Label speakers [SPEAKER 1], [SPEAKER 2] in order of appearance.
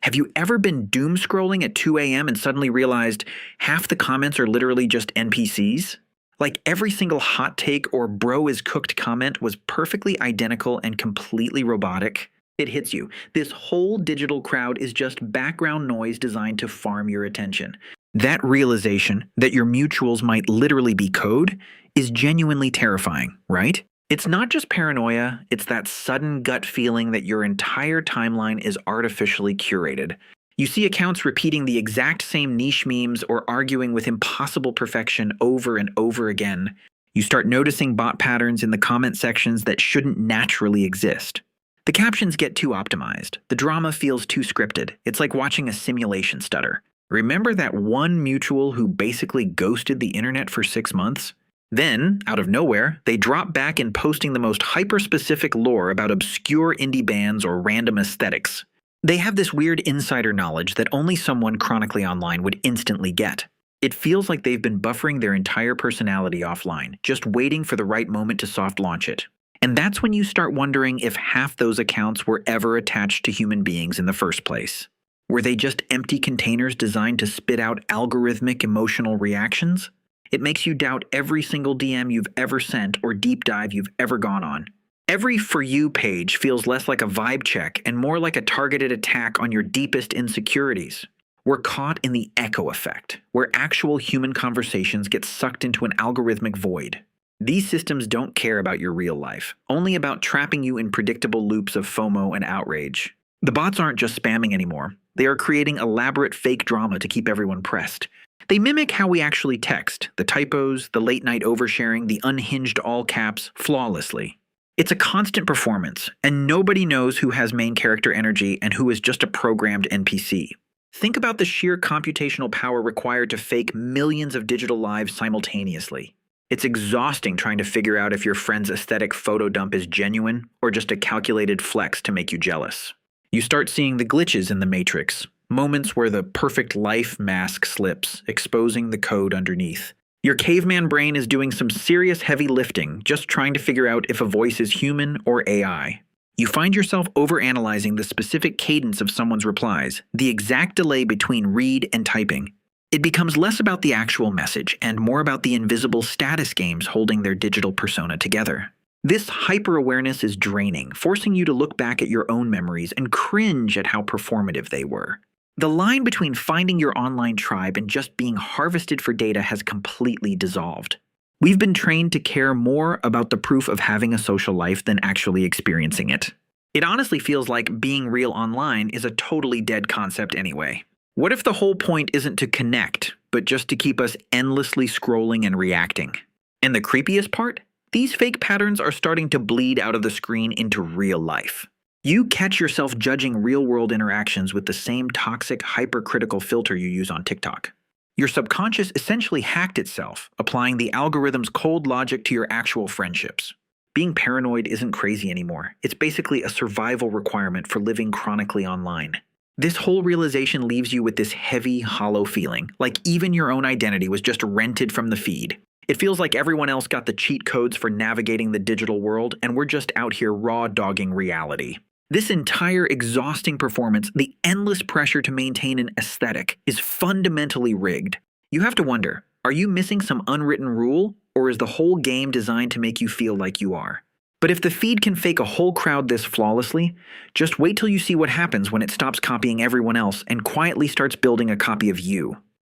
[SPEAKER 1] Have you ever been doom scrolling at 2 a.m. and suddenly realized half the comments are literally just NPCs? Like every single hot take or bro is cooked comment was perfectly identical and completely robotic? It hits you. This whole digital crowd is just background noise designed to farm your attention. That realization that your mutuals might literally be code is genuinely terrifying, right? It's not just paranoia, it's that sudden gut feeling that your entire timeline is artificially curated. You see accounts repeating the exact same niche memes or arguing with impossible perfection over and over again. You start noticing bot patterns in the comment sections that shouldn't naturally exist. The captions get too optimized. The drama feels too scripted. It's like watching a simulation stutter. Remember that one mutual who basically ghosted the internet for 6 months? Then, out of nowhere, they drop back in posting the most hyper-specific lore about obscure indie bands or random aesthetics. They have this weird insider knowledge that only someone chronically online would instantly get. It feels like they've been buffering their entire personality offline, just waiting for the right moment to soft launch it. And that's when you start wondering if half those accounts were ever attached to human beings in the first place. Were they just empty containers designed to spit out algorithmic emotional reactions? It makes you doubt every single DM you've ever sent or deep dive you've ever gone on. Every For You page feels less like a vibe check and more like a targeted attack on your deepest insecurities. We're caught in the echo effect, where actual human conversations get sucked into an algorithmic void. These systems don't care about your real life, only about trapping you in predictable loops of FOMO and outrage. The bots aren't just spamming anymore. They are creating elaborate fake drama to keep everyone pressed. They mimic how we actually text, the typos, the late-night oversharing, the unhinged all caps, flawlessly. It's a constant performance, and nobody knows who has main character energy and who is just a programmed NPC. Think about the sheer computational power required to fake millions of digital lives simultaneously. It's exhausting trying to figure out if your friend's aesthetic photo dump is genuine or just a calculated flex to make you jealous. You start seeing the glitches in the matrix, moments where the perfect life mask slips, exposing the code underneath. Your caveman brain is doing some serious heavy lifting, just trying to figure out if a voice is human or AI. You find yourself overanalyzing the specific cadence of someone's replies, the exact delay between read and typing. It becomes less about the actual message and more about the invisible status games holding their digital persona together. This hyper-awareness is draining, forcing you to look back at your own memories and cringe at how performative they were. The line between finding your online tribe and just being harvested for data has completely dissolved. We've been trained to care more about the proof of having a social life than actually experiencing it. It honestly feels like being real online is a totally dead concept anyway. What if the whole point isn't to connect, but just to keep us endlessly scrolling and reacting? And the creepiest part? These fake patterns are starting to bleed out of the screen into real life. You catch yourself judging real-world interactions with the same toxic, hypercritical filter you use on TikTok. Your subconscious essentially hacked itself, applying the algorithm's cold logic to your actual friendships. Being paranoid isn't crazy anymore. It's basically a survival requirement for living chronically online. This whole realization leaves you with this heavy, hollow feeling, like even your own identity was just rented from the feed. It feels like everyone else got the cheat codes for navigating the digital world, and we're just out here raw dogging reality. This entire exhausting performance, the endless pressure to maintain an aesthetic, is fundamentally rigged. You have to wonder, are you missing some unwritten rule, or is the whole game designed to make you feel like you are? But if the feed can fake a whole crowd this flawlessly, just wait till you see what happens when it stops copying everyone else and quietly starts building a copy of you.